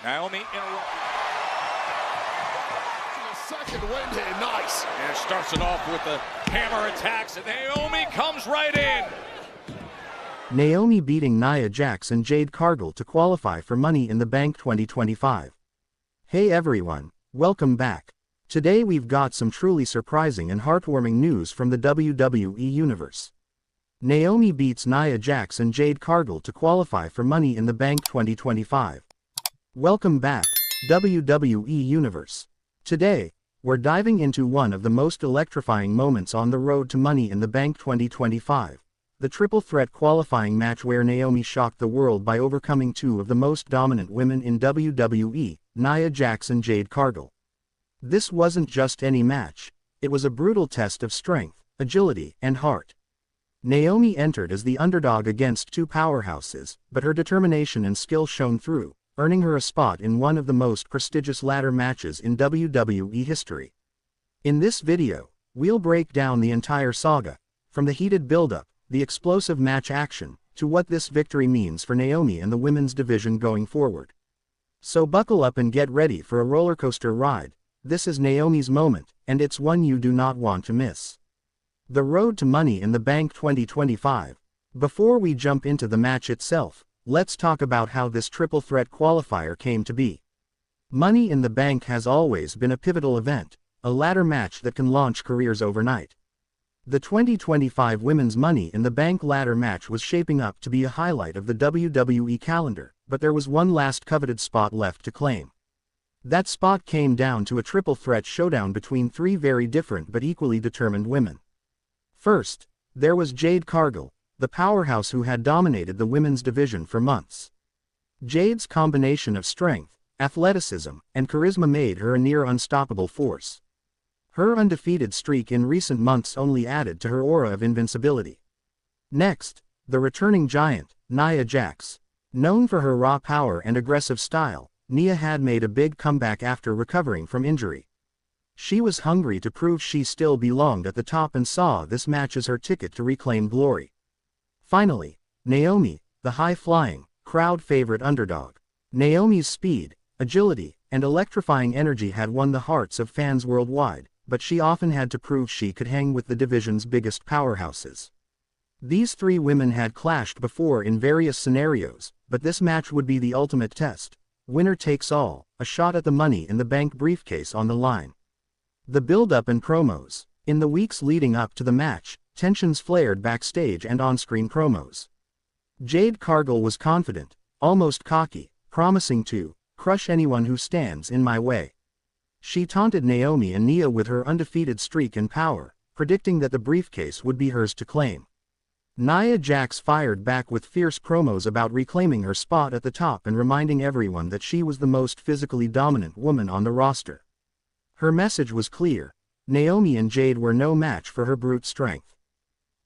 Naomi interrupted. Second wind here, nice. And starts it off with the hammer attacks, and Naomi comes right in. Naomi beating Nia Jax and Jade Cargill to qualify for Money in the Bank 2025. Hey everyone, welcome back. Today we've got some truly surprising and heartwarming news from the WWE Universe. Naomi beats Nia Jax and Jade Cargill to qualify for Money in the Bank 2025. Welcome back, WWE Universe. Today, we're diving into one of the most electrifying moments on the road to Money in the Bank 2025. The triple threat qualifying match where Naomi shocked the world by overcoming two of the most dominant women in WWE, Nia Jax and Jade Cargill. This wasn't just any match, it was a brutal test of strength, agility, and heart. Naomi entered as the underdog against two powerhouses, but her determination and skill shone through, earning her a spot in one of the most prestigious ladder matches in WWE history. In this video, we'll break down the entire saga, from the heated buildup, the explosive match action, to what this victory means for Naomi and the women's division going forward. So buckle up and get ready for a rollercoaster ride. This is Naomi's moment, and it's one you do not want to miss. The road to Money in the Bank 2025. Before we jump into the match itself, let's talk about how this triple threat qualifier came to be. Money in the Bank has always been a pivotal event, a ladder match that can launch careers overnight. The 2025 Women's Money in the Bank ladder match was shaping up to be a highlight of the WWE calendar, but there was one last coveted spot left to claim. That spot came down to a triple threat showdown between three very different but equally determined women. First, there was Jade Cargill, the powerhouse who had dominated the women's division for months. Jade's combination of strength, athleticism, and charisma made her a near unstoppable force. Her undefeated streak in recent months only added to her aura of invincibility. Next, the returning giant, Nia Jax. Known for her raw power and aggressive style, Nia had made a big comeback after recovering from injury. She was hungry to prove she still belonged at the top and saw this match as her ticket to reclaim glory. Finally, Naomi, the high-flying, crowd-favorite underdog. Naomi's speed, agility, and electrifying energy had won the hearts of fans worldwide, but she often had to prove she could hang with the division's biggest powerhouses. These three women had clashed before in various scenarios, but this match would be the ultimate test. Winner takes all, a shot at the Money in the Bank briefcase on the line. The build-up and promos. In the weeks leading up to the match, tensions flared backstage and on-screen promos. Jade Cargill was confident, almost cocky, promising to crush anyone who stands in my way. She taunted Naomi and Nia with her undefeated streak and power, predicting that the briefcase would be hers to claim. Nia Jax fired back with fierce promos about reclaiming her spot at the top and reminding everyone that she was the most physically dominant woman on the roster. Her message was clear: Naomi and Jade were no match for her brute strength.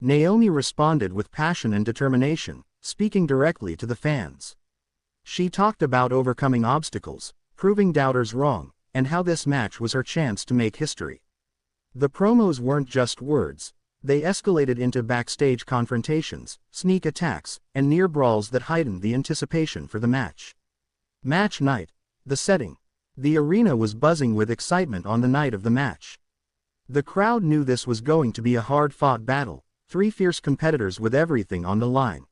Naomi responded with passion and determination, speaking directly to the fans. She talked about overcoming obstacles, proving doubters wrong, and how this match was her chance to make history. The promos weren't just words, they escalated into backstage confrontations, sneak attacks, and near brawls that heightened the anticipation for the match. Match night. The setting. The arena was buzzing with excitement on the night of the match. The crowd knew this was going to be a hard-fought battle, three fierce competitors with everything on the line.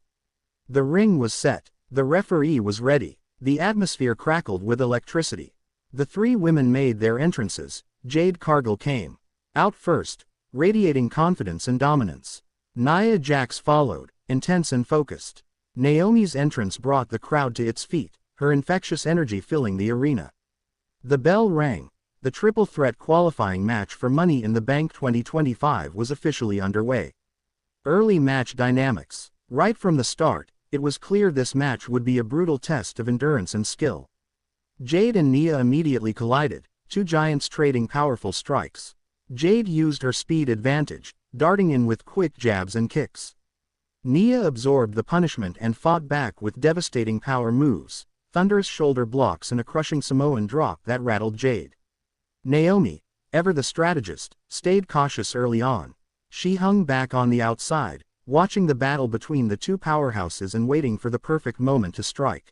The ring was set, the referee was ready, the atmosphere crackled with electricity. The three women made their entrances. Jade Cargill came out first, radiating confidence and dominance. Nia Jax followed, intense and focused. Naomi's entrance brought the crowd to its feet, her infectious energy filling the arena. The bell rang. The triple threat qualifying match for Money in the Bank 2025 was officially underway. Early match dynamics. Right from the start, it was clear this match would be a brutal test of endurance and skill. Jade and Nia immediately collided, two giants trading powerful strikes. Jade used her speed advantage, darting in with quick jabs and kicks. Nia absorbed the punishment and fought back with devastating power moves, thunderous shoulder blocks and a crushing Samoan drop that rattled Jade. Naomi, ever the strategist, stayed cautious early on. She hung back on the outside, watching the battle between the two powerhouses and waiting for the perfect moment to strike.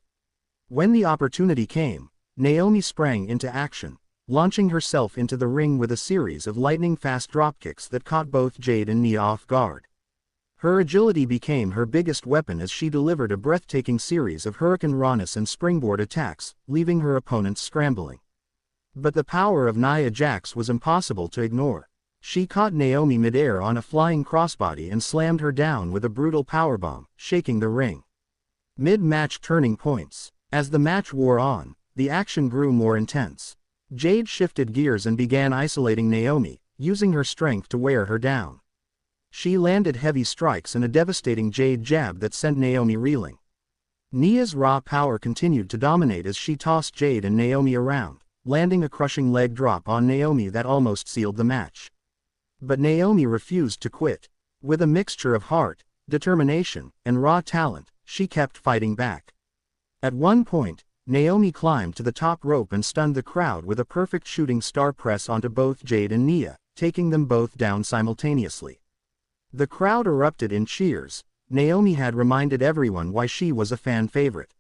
When the opportunity came, Naomi sprang into action, launching herself into the ring with a series of lightning-fast dropkicks that caught both Jade and Nia off guard. Her agility became her biggest weapon as she delivered a breathtaking series of hurricane rawness and springboard attacks, leaving her opponents scrambling. But the power of Nia Jax was impossible to ignore. She caught Naomi midair on a flying crossbody and slammed her down with a brutal powerbomb, shaking the ring. Mid-match turning points. As the match wore on, the action grew more intense. Jade shifted gears and began isolating Naomi, using her strength to wear her down. She landed heavy strikes and a devastating Jade jab that sent Naomi reeling. Nia's raw power continued to dominate as she tossed Jade and Naomi around, landing a crushing leg drop on Naomi that almost sealed the match. But Naomi refused to quit. With a mixture of heart, determination, and raw talent, she kept fighting back. At one point, Naomi climbed to the top rope and stunned the crowd with a perfect shooting star press onto both Jade and Nia, taking them both down simultaneously. The crowd erupted in cheers. Naomi had reminded everyone why she was a fan favorite.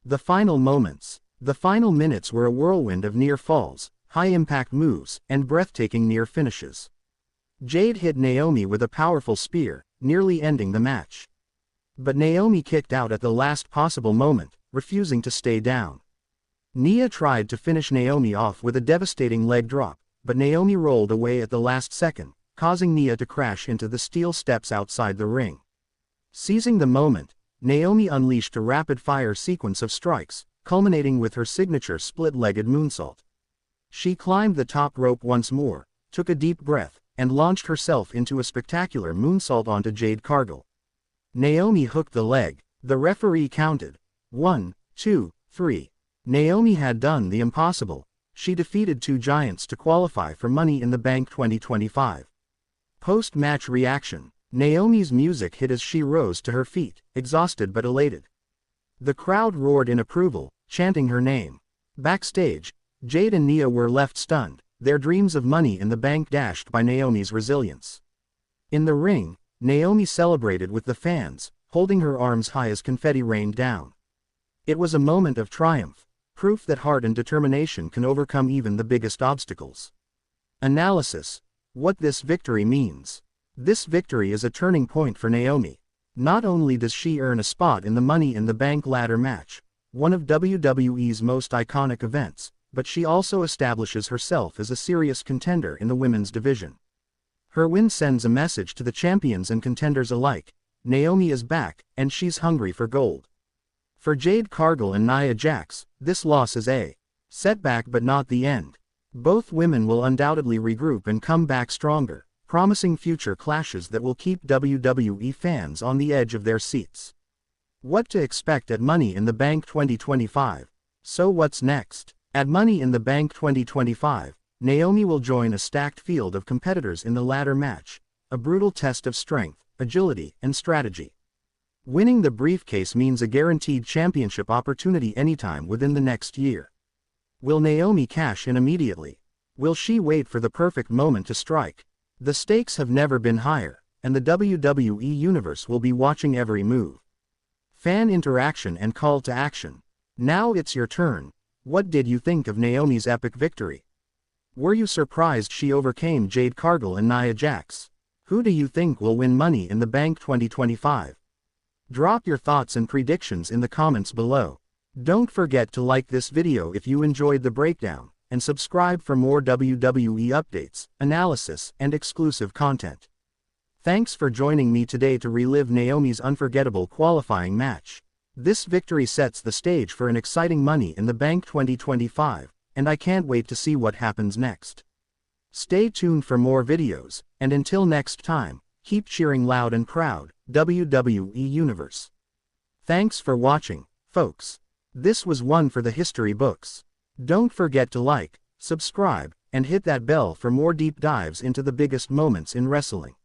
The final moments. The final minutes were a whirlwind of near falls, high-impact moves, and breathtaking near finishes. Jade hit Naomi with a powerful spear, nearly ending the match. But Naomi kicked out at the last possible moment, refusing to stay down. Nia tried to finish Naomi off with a devastating leg drop, but Naomi rolled away at the last second, causing Nia to crash into the steel steps outside the ring. Seizing the moment, Naomi unleashed a rapid-fire sequence of strikes, culminating with her signature split-legged moonsault. She climbed the top rope once more, took a deep breath, and launched herself into a spectacular moonsault onto Jade Cargill. Naomi hooked the leg. The referee counted. 1, 2, 3. Naomi had done the impossible. She defeated two giants to qualify for Money in the Bank 2025. Post-match reaction. Naomi's music hit as she rose to her feet, exhausted but elated. The crowd roared in approval, chanting her name. Backstage, Jade and Nia were left stunned, their dreams of Money in the Bank dashed by Naomi's resilience. In the ring, Naomi celebrated with the fans, holding her arms high as confetti rained down. It was a moment of triumph, proof that heart and determination can overcome even the biggest obstacles. Analysis. What this victory means. This victory is a turning point for Naomi. Not only does she earn a spot in the Money in the Bank ladder match, one of WWE's most iconic events, but she also establishes herself as a serious contender in the women's division. Her win sends a message to the champions and contenders alike. Naomi is back, and she's hungry for gold. For Jade Cargill and Nia Jax, this loss is a setback but not the end. Both women will undoubtedly regroup and come back stronger, promising future clashes that will keep WWE fans on the edge of their seats. What to expect at Money in the Bank 2025. So what's next? At Money in the Bank 2025, Naomi will join a stacked field of competitors in the ladder match, a brutal test of strength, agility, and strategy. Winning the briefcase means a guaranteed championship opportunity anytime within the next year. Will Naomi cash in immediately? Will she wait for the perfect moment to strike? The stakes have never been higher, and the WWE Universe will be watching every move. Fan interaction and call to action. Now it's your turn. What did you think of Naomi's epic victory? Were you surprised she overcame Jade Cargill and Nia Jax? Who do you think will win Money in the Bank 2025? Drop your thoughts and predictions in the comments below. Don't forget to like this video if you enjoyed the breakdown, and subscribe for more WWE updates, analysis, and exclusive content. Thanks for joining me today to relive Naomi's unforgettable qualifying match. This victory sets the stage for an exciting Money in the Bank 2025, and I can't wait to see what happens next. Stay tuned for more videos, and until next time, keep cheering loud and proud, WWE Universe. Thanks for watching, folks. This was one for the history books. Don't forget to like, subscribe, and hit that bell for more deep dives into the biggest moments in wrestling.